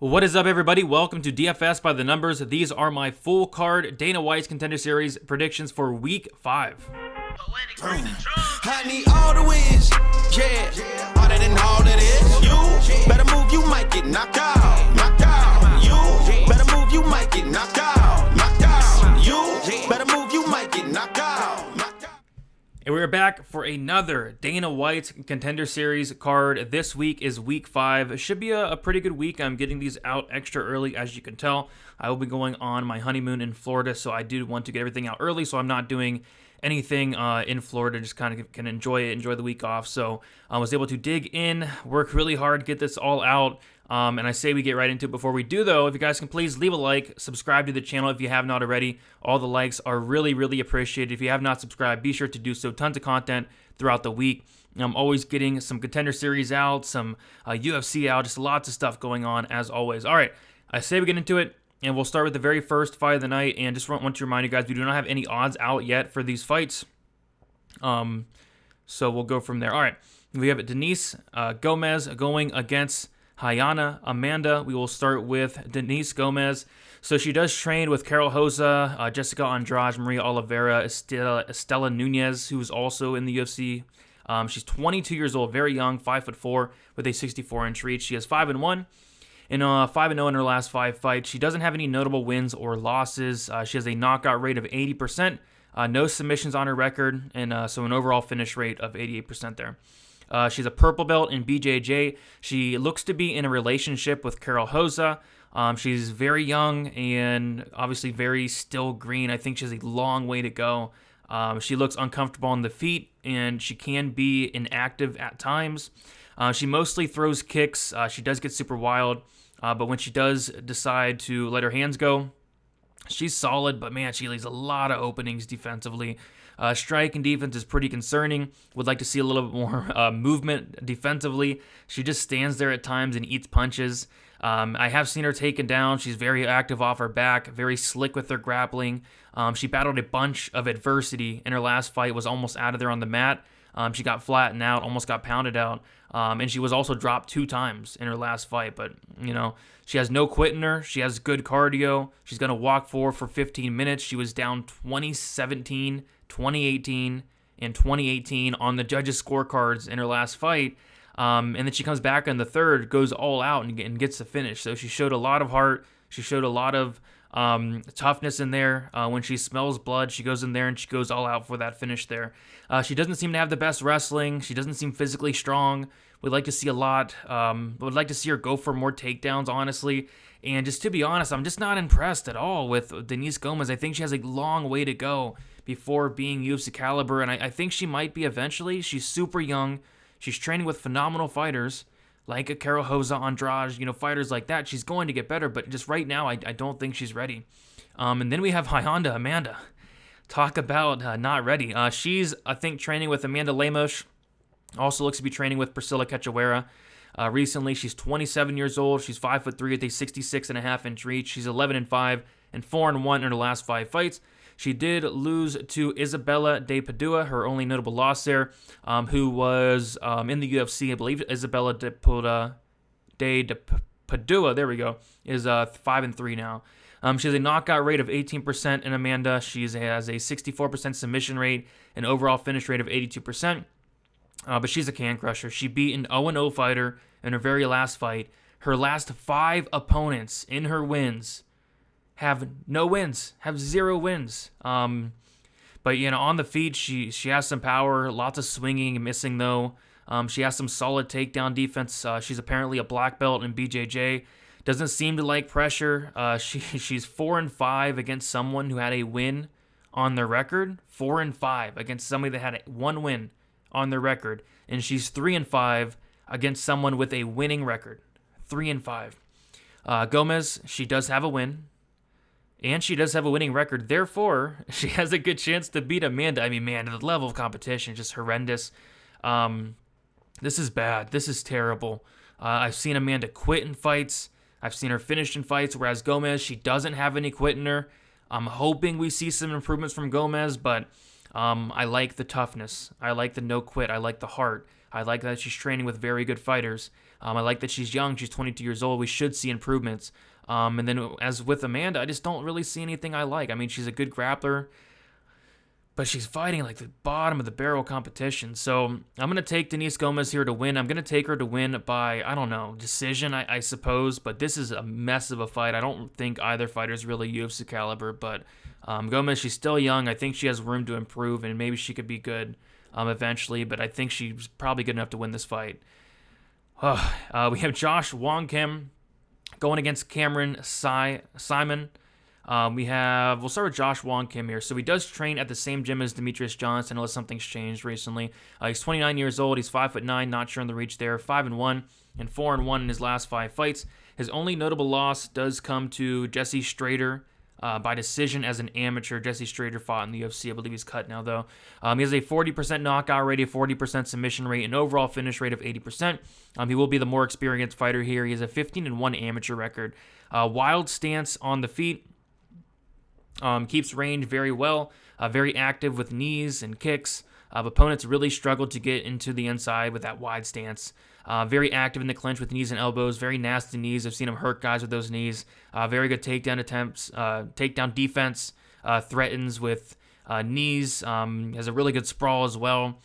What is up, everybody? Welcome to DFS by the Numbers. These are my full card Dana White's Contender Series predictions for Week 5. I need all the wins, yeah. Harder than all it is. You better move, you might get knocked out. Knocked out. You better move, you might get knocked out. Knocked out. You better move, you might get knocked out. Knocked out. And we're back for another Dana White's Contender Series card. This week is Week 5. It should be a pretty good week. I'm getting these out extra early, as you can tell. I will be going on my honeymoon in Florida, so I do want to get everything out early, so I'm not doing anything in Florida, just kind of can enjoy the week off. So I was able to dig in, work really hard, get this all out. And I say we get right into it. Before we do, though, if you guys can please leave a like, subscribe to the channel if you have not already. All the likes are really, really appreciated. If you have not subscribed, be sure to do so. Tons of content throughout the week. I'm always getting some Contender Series out, some UFC out, just lots of stuff going on as always. All right, I say we get into it, and we'll start with the very first fight of the night. And just want to remind you guys, we do not have any odds out yet for these fights. So we'll go from there. All right, we have Denise Gomez going against Hayana Amanda. We will start with Denise Gomez. So she does train with Carol Hoza, Jessica Andrade, Maria Oliveira, Estela Nunez, who's also in the UFC. She's 22 years old, very young, 5'4", with a 64-inch reach. She has 5-1 and 5-0 in her last 5 fights. She doesn't have any notable wins or losses. She has a knockout rate of 80%, no submissions on her record, and so an overall finish rate of 88% there. She's a purple belt in BJJ. She looks to be in a relationship with Carol Hoza. She's very young and obviously very still green. I think she has a long way to go. She looks uncomfortable on the feet, and she can be inactive at times. She mostly throws kicks. She does get super wild, but when she does decide to let her hands go, she's solid, but man, she leaves a lot of openings defensively. Strike and defense is pretty concerning. Would like to see a little bit more movement defensively. She just stands there at times and eats punches. I have seen her taken down. She's very active off her back, very slick with her grappling. She battled a bunch of adversity in her last fight, was almost out of there on the mat. She got flattened out, almost got pounded out. And she was also dropped 2 times in her last fight. But, you know, she has no quit in her. She has good cardio. She's going to walk forward for 15 minutes. She was down 2017, 2018, and 2018 on the judges' scorecards in her last fight. And then she comes back in the third, goes all out, and gets the finish. So she showed a lot of heart. She showed a lot of toughness in there. When she smells blood, she goes in there and she goes all out for that finish there. She doesn't seem to have the best wrestling. She doesn't seem physically strong. We'd like to see a lot. Would like to see her go for more takedowns, honestly. And just to be honest, I'm just not impressed at all with Denise Gomez. I think she has a long way to go before being UFC caliber, and I think she might be eventually. She's super young. She's training with phenomenal fighters like a Carol Hoza, Andrade, fighters like that. She's going to get better, but just right now, I don't think she's ready. And then we have Hayana Amanda. Talk about not ready. She's, I think, training with Amanda Lemos. Also looks to be training with Priscilla Cachoeira. Recently, she's 27 years old. She's 5'3" with a 66.5-inch reach. She's 11-5 and 4-1 in her last 5 fights. She did lose to Isabella de Padua, her only notable loss there, who was in the UFC. I believe Isabella de Padua, there we go, is 5-3 now. She has a knockout rate of 18% in Amanda. She has a 64% submission rate, an overall finish rate of 82%. But she's a can crusher. She beat an 0-0 fighter in her very last fight. Her last 5 opponents in her wins have no wins, have 0 wins. But on the feet, she has some power, lots of swinging and missing though. She has some solid takedown defense. She's apparently a black belt in BJJ. Doesn't seem to like pressure. She's 4-5 against someone who had a win on their record. 4-5 against somebody that had 1 win on their record, and she's 3-5 against someone with a winning record. 3-5. Gomez, she does have a win. And she does have a winning record. Therefore, she has a good chance to beat Amanda. I mean, man, the level of competition is just horrendous. This is bad. This is terrible. I've seen Amanda quit in fights. I've seen her finish in fights, whereas Gomez, she doesn't have any quit in her. I'm hoping we see some improvements from Gomez, but I like the toughness. I like the no quit. I like the heart. I like that she's training with very good fighters. I like that she's young. She's 22 years old. We should see improvements. And then as with Amanda, I just don't really see anything I like. I mean, she's a good grappler, but she's fighting like the bottom of the barrel competition. So I'm going to take Denise Gomez here to win. I'm going to take her to win by, I don't know, decision, I suppose. But this is a mess of a fight. I don't think either fighter is really UFC caliber. But Gomez, she's still young. I think she has room to improve, and maybe she could be good eventually. But I think she's probably good enough to win this fight. We have Wong Kim going against Cameron Simon. We'll start with Josh Wong Kim here. So he does train at the same gym as Demetrius Johnson, unless something's changed recently. He's 29 years old. He's 5'9", not sure on the reach there. 5-1 and 4-1 in his last 5 fights. His only notable loss does come to Jesse Strader by decision as an amateur. Jesse Strader fought in the UFC. I believe he's cut now, though. He has a 40% knockout rate, a 40% submission rate, an overall finish rate of 80%. He will be the more experienced fighter here. He has a 15-1 amateur record. Wild stance on the feet. Keeps range very well. Very active with knees and kicks. Opponents really struggled to get into the inside with that wide stance. Very active in the clinch with knees and elbows. Very nasty knees. I've seen him hurt guys with those knees. Very good takedown attempts. Takedown defense. Threatens with knees. Has a really good sprawl as well.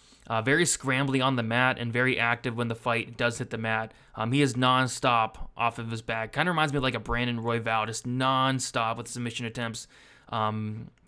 Very scrambly on the mat and very active when the fight does hit the mat. He is non-stop off of his back. Kind of reminds me of like a Brandon Royval, just non-stop with submission attempts.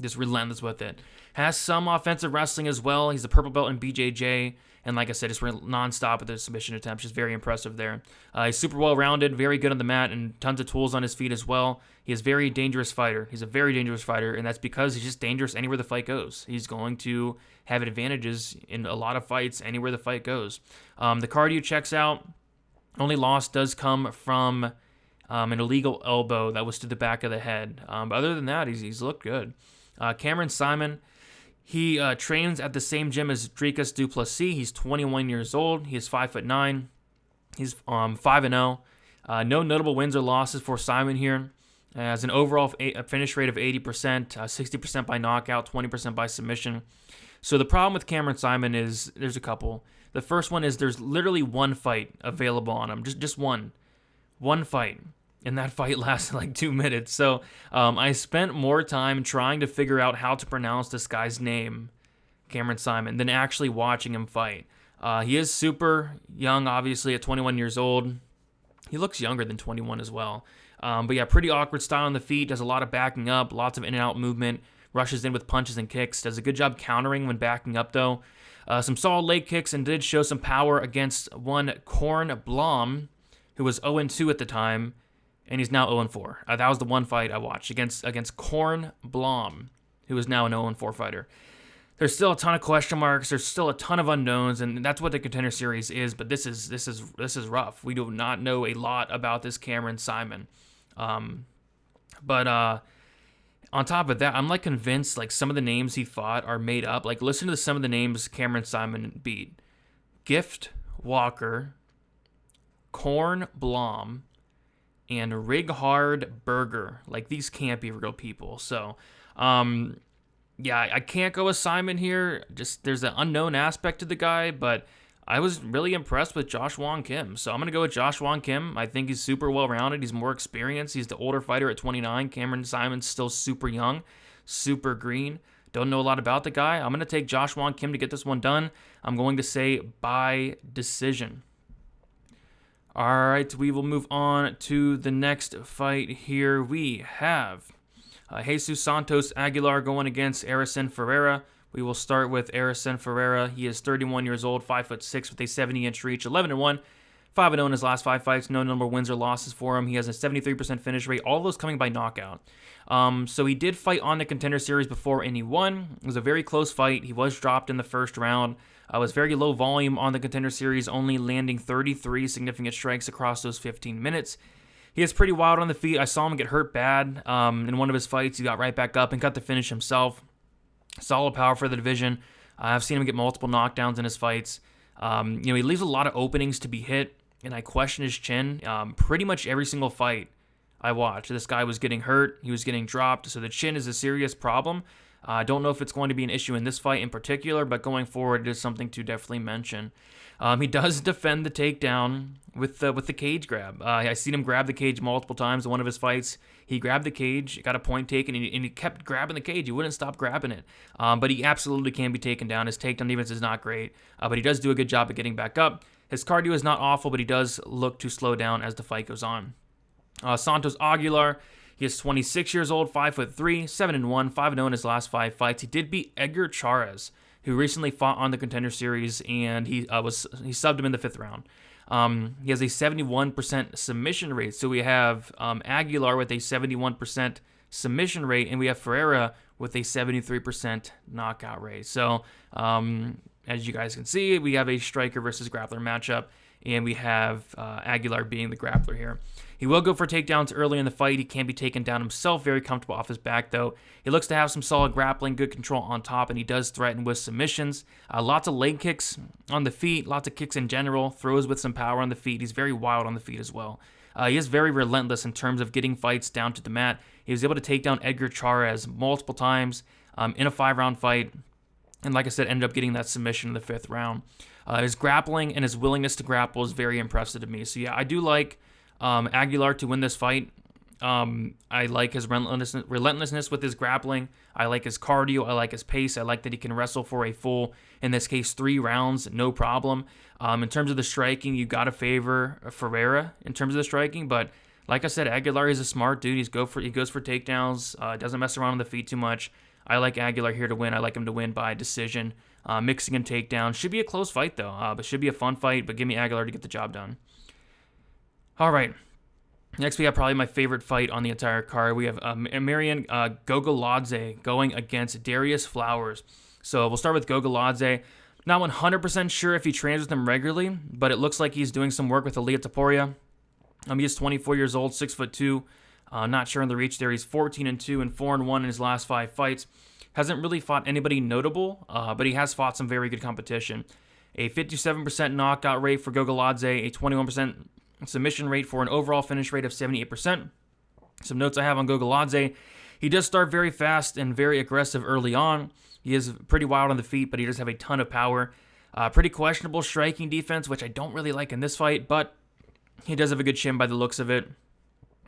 Just relentless with it. Has some offensive wrestling as well. He's a purple belt in BJJ. And like I said, just non-stop with his submission attempts. Just very impressive there. He's super well-rounded, very good on the mat, and tons of tools on his feet as well. He is a very dangerous fighter. He's a very dangerous fighter, and that's because he's just dangerous anywhere the fight goes. He's going to have advantages in a lot of fights anywhere the fight goes. The cardio checks out. Only loss does come from an illegal elbow that was to the back of the head. But other than that, he's looked good. Cameron Simon, he trains at the same gym as Dricus du Plessis. He's 21 years old. He is 5'9". He's 5-0. No notable wins or losses for Simon here. Has an overall finish rate of 80%, 60% by knockout, 20% by submission. So the problem with Cameron Simon is there's a couple. The first one is there's literally one fight available on him, just one fight. And that fight lasted like 2 minutes. So I spent more time trying to figure out how to pronounce this guy's name, Cameron Simon, than actually watching him fight. He is super young, obviously, at 21 years old. He looks younger than 21 as well. But yeah, pretty awkward style on the feet. Does a lot of backing up, lots of in and out movement. Rushes in with punches and kicks. Does a good job countering when backing up, though. Some solid leg kicks and did show some power against one Korn Blom, who was 0-2 at the time. And he's now 0-4. That was the one fight I watched against Korn Blom, who is now an 0-4 fighter. There's still a ton of question marks. There's still a ton of unknowns, and that's what the Contender Series is. But this is rough. We do not know a lot about this Cameron Simon. But on top of that, I'm like convinced like some of the names he fought are made up. Like listen to some of the names Cameron Simon beat: Gift Walker, Korn Blom, and Righard Berger. Like, these can't be real people. So, yeah, I can't go with Simon here. Just, there's an unknown aspect to the guy, but I was really impressed with Josh Wong Kim. So I'm going to go with Josh Wong Kim. I think he's super well-rounded. He's more experienced. He's the older fighter at 29. Cameron Simon's still super young, super green. Don't know a lot about the guy. I'm going to take Josh Wong Kim to get this one done. I'm going to say by decision. All right, we will move on to the next fight here. We have Jesus Santos Aguilar going against Arison Ferreira. We will start with Arison Ferreira. He is 31 years old, 5'6", with a 70-inch reach, 11-1, 5-0 in his last 5 fights. No number of wins or losses for him. He has a 73% finish rate, all of those coming by knockout. So he did fight on the Contender Series before, and he won. It was a very close fight. He was dropped in the first round. Was very low volume on the Contender Series, only landing 33 significant strikes across those 15 minutes. He is pretty wild on the feet. I saw him get hurt bad in one of his fights. He got right back up and got the finish himself. Solid power for the division. I've seen him get multiple knockdowns in his fights. He leaves a lot of openings to be hit, and I question his chin. Pretty much every single fight I watched, this guy was getting hurt. He was getting dropped, so the chin is a serious problem. I don't know if it's going to be an issue in this fight in particular, but going forward, it is something to definitely mention. He does defend the takedown with the cage grab. I seen him grab the cage multiple times in one of his fights. He grabbed the cage, got a point taken, and he kept grabbing the cage. He wouldn't stop grabbing it. But he absolutely can be taken down. His takedown defense is not great, but he does do a good job of getting back up. His cardio is not awful, but he does look to slow down as the fight goes on. Santos Aguilar, he is 26 years old, 5'3", 7-1, 5-0 in his last 5 fights. He did beat Edgar Chairez, who recently fought on the Contender Series, and he subbed him in the 5th round. He has a 71% submission rate. So we have Aguilar with a 71% submission rate, and we have Ferreira with a 73% knockout rate. So as you guys can see, we have a striker versus grappler matchup, and we have Aguilar being the grappler here. He will go for takedowns early in the fight. He can be taken down himself, very comfortable off his back, though. He looks to have some solid grappling, good control on top, and he does threaten with submissions. Lots of leg kicks on the feet, lots of kicks in general, throws with some power on the feet. He's very wild on the feet as well. He is very relentless in terms of getting fights down to the mat. He was able to take down Edgar Chairez multiple times in a 5-round fight, and like I said, ended up getting that submission in the 5th round. His grappling and his willingness to grapple is very impressive to me. So yeah, I do like Aguilar to win this fight. I like his relentlessness with his grappling. I like his cardio. I like his pace. I like that he can wrestle for a full, in this case, 3 rounds, no problem. In terms of the striking, you got to favor Ferreira in terms of the striking, but like I said, Aguilar is a smart dude. He goes for takedowns, doesn't mess around on the feet too much. I like Aguilar here to win. I like him to win by decision. Mixing and takedown. Should be a close fight, though. But should be a fun fight, but give me Aguilar to get the job done. All right. Next, we have probably my favorite fight on the entire card. We have Marion Gogoladze going against Darius Flowers. So we'll start with Gogoladze. Not 100% sure if he trains with him regularly, but it looks like he's doing some work with Ilia Topuria. He is 24 years old, 6'2". Not sure on the reach there. He's 14-2 and 4-1 in his last 5 fights. Hasn't really fought anybody notable, but he has fought some very good competition. A 57% knockout rate for Gogoladze, a 21% submission rate for an overall finish rate of 78%. Some notes I have on Gogoladze. He does start very fast and very aggressive early on. He is pretty wild on the feet, but he does have a ton of power. Pretty questionable striking defense, which I don't really like in this fight, but he does have a good chin by the looks of it.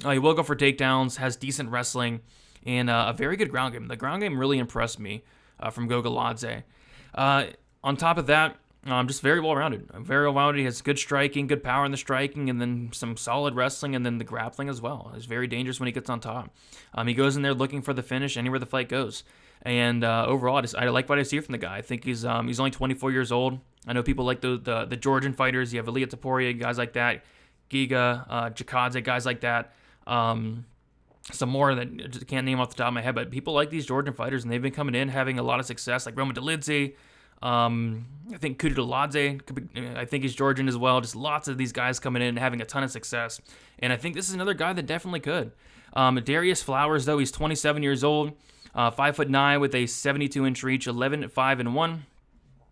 He will go for takedowns, has decent wrestling, and a very good ground game. The ground game really impressed me from Gogoladze. On top of that, just very well-rounded. Very well-rounded. He has good striking, good power in the striking, and then some solid wrestling, and then the grappling as well. He's very dangerous when he gets on top. He goes in there looking for the finish anywhere the fight goes. And overall, I like what I see from the guy. I think he's only 24 years old. I know people like the Georgian fighters. You have Ilia Topuria, guys like that. Giga, Jakadze, guys like that. Some more that I just can't name off the top of my head, but people like these Georgian fighters, and they've been coming in having a lot of success, like Roman Dolidze. I think Gogoladze, I think he's Georgian as well. Just lots of these guys coming in and having a ton of success. And I think this is another guy that definitely could. Darius Flowers, though, he's 27 years old, 5'9" with a 72-inch reach, 11-5-1,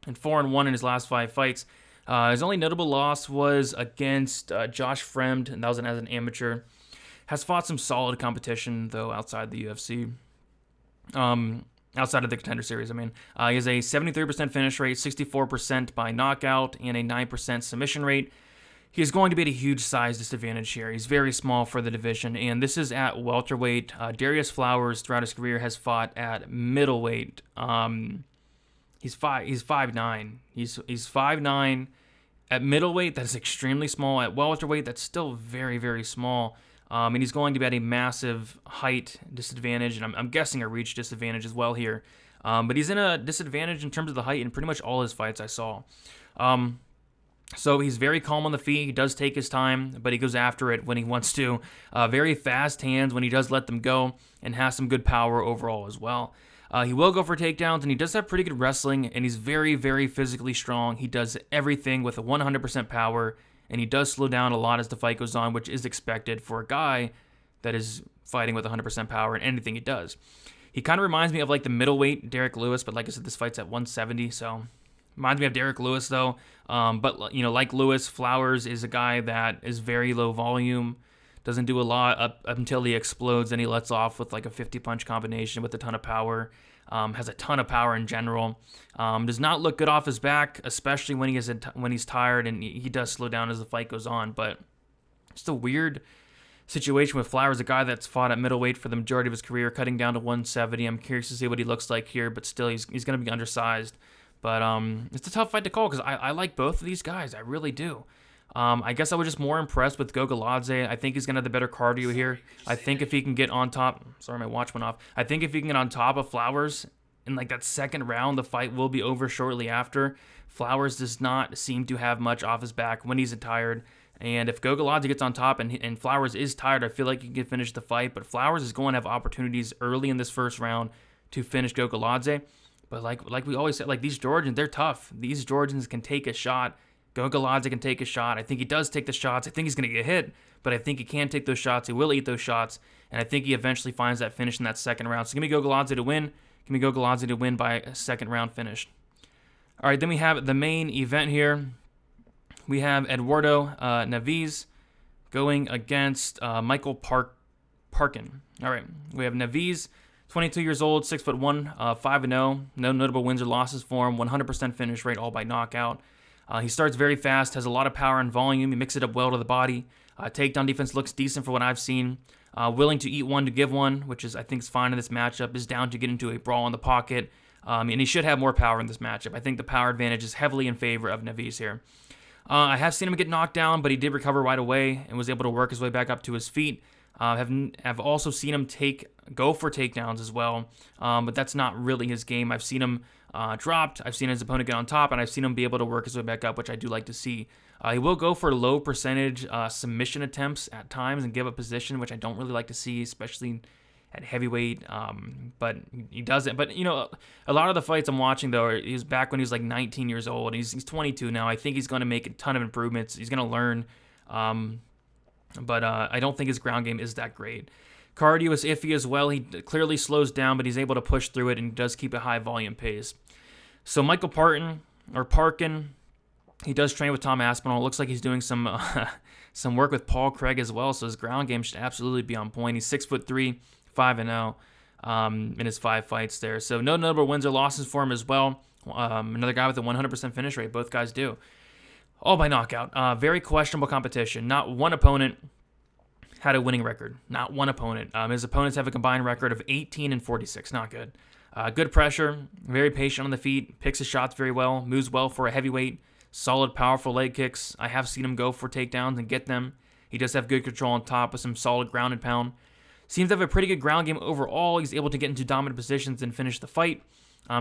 and 4-1 in his last 5 fights. His only notable loss was against Josh Fremd, and that was as an amateur. Has fought some solid competition, though, outside the UFC. Outside of the Contender Series, I mean. He has a 73% finish rate, 64% by knockout, and a 9% submission rate. He's going to be at a huge size disadvantage here. He's very small for the division, and this is at welterweight. Darius Flowers, throughout his career, has fought at middleweight. He's 5'9". He's 5'9". At middleweight, that's extremely small. At welterweight, that's still very, very small. And he's going to be at a massive height disadvantage, and I'm guessing a reach disadvantage as well here. But he's in a disadvantage in terms of the height in pretty much all his fights I saw. So he's very calm on the feet. He does take his time, but he goes after it when he wants to. Very fast hands when he does let them go, and has some good power overall as well. He will go for takedowns, and he does have pretty good wrestling, and he's very, very physically strong. He does everything with a 100% power, and he does slow down a lot as the fight goes on, which is expected for a guy that is fighting with 100% power in anything he does. He kind of reminds me of like the middleweight Derek Lewis, but like I said, this fight's at 170, so reminds me of Derek Lewis though. But you know, like Lewis, Flowers is a guy that is very low volume, doesn't do a lot up until he explodes, and he lets off with like a 50-punch combination with a ton of power. Has a ton of power in general. Does not look good off his back, especially when he's tired, and he does slow down as the fight goes on. But just a weird situation with Flowers, a guy that's fought at middleweight for the majority of his career, cutting down to 170. I'm curious to see what he looks like here, but still, he's going to be undersized. But it's a tough fight to call because I like both of these guys. I really do. I guess I was just more impressed with Gogoladze. I think he's going to have the better cardio here. I think if he can get on top... Sorry, my watch went off. I think if he can get on top of Flowers in like that second round, the fight will be over shortly after. Flowers does not seem to have much off his back when he's tired. And if Gogoladze gets on top and Flowers is tired, I feel like he can finish the fight. But Flowers is going to have opportunities early in this first round to finish Gogoladze. But like we always said, like these Georgians, they're tough. These Georgians can take a shot. Gogoladze can take a shot. I think he does take the shots. I think he's going to get hit, but I think he can take those shots. He will eat those shots, and I think he eventually finds that finish in that second round. So give me Gogoladze to win. Give me Gogoladze to win by a second round finish. All right, then we have the main event here. We have Eduardo Neves going against Michael Parkin. All right, we have Neves, 22 years old, 6'1", 5-0. No notable wins or losses for him. 100% finish rate, all by knockout. He starts very fast, has a lot of power and volume. He mixes it up well to the body. Takedown defense looks decent for what I've seen. Willing to eat one to give one, which is I think is fine in this matchup. Is down to get into a brawl in the pocket. And he should have more power in this matchup. I think the power advantage is heavily in favor of Neves here. I have seen him get knocked down, but he did recover right away and was able to work his way back up to his feet. Have also seen him go for takedowns as well, but that's not really his game. I've seen him dropped, I've seen his opponent get on top, and I've seen him be able to work his way back up, which I do like to see. He will go for low percentage submission attempts at times and give up position, which I don't really like to see, especially at heavyweight, but he doesn't. But, you know, a lot of the fights I'm watching, though, he was back when he was like 19 years old. He's 22 now. I think he's going to make a ton of improvements. He's going to learn, but I don't think his ground game is that great. Cardio is iffy as well. He clearly slows down, but he's able to push through it and does keep a high volume pace. So Michael Parkin, he does train with Tom Aspinall. It looks like he's doing some work with Paul Craig as well, so his ground game should absolutely be on point. He's 6'3", 5-0 in his 5 fights there. So no notable wins or losses for him as well. Another guy with a 100% finish rate. Both guys do. All by knockout. Very questionable competition. Not one opponent had a winning record. Not one opponent. His opponents have a combined record of 18-46. Not good. Good pressure. Very patient on the feet. Picks his shots very well. Moves well for a heavyweight. Solid, powerful leg kicks. I have seen him go for takedowns and get them. He does have good control on top with some solid ground and pound. Seems to have a pretty good ground game overall. He's able to get into dominant positions and finish the fight.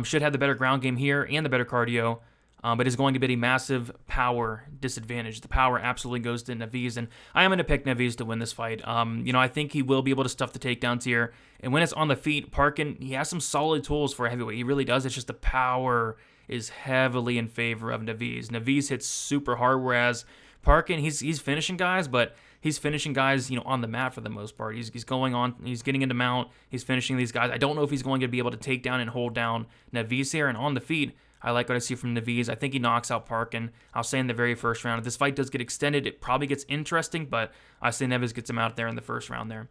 Should have the better ground game here and the better cardio, but is going to be a massive power disadvantage. The power absolutely goes to Neves, and I am going to pick Neves to win this fight. I think he will be able to stuff the takedowns here. And when it's on the feet, Parkin, he has some solid tools for a heavyweight. He really does. It's just the power is heavily in favor of Neves. Neves hits super hard, whereas Parkin, he's finishing guys, but he's finishing guys, on the mat for the most part. He's going on, he's getting into mount, he's finishing these guys. I don't know if he's going to be able to take down and hold down Neves here. And on the feet, I like what I see from Neves. I think he knocks out Parkin. I'll say in the very first round. If this fight does get extended, it probably gets interesting, but I say Neves gets him out there in the first round there.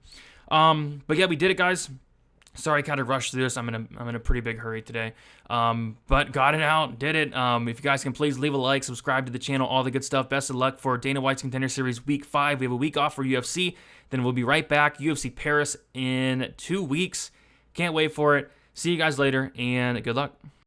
But yeah, we did it, guys. Sorry, I kind of rushed through this. I'm in a pretty big hurry today. But got it out, did it. If you guys can please leave a like, subscribe to the channel, all the good stuff. Best of luck for Dana White's Contender Series Week 5. We have a week off for UFC. Then we'll be right back. UFC Paris in 2 weeks. Can't wait for it. See you guys later, and good luck.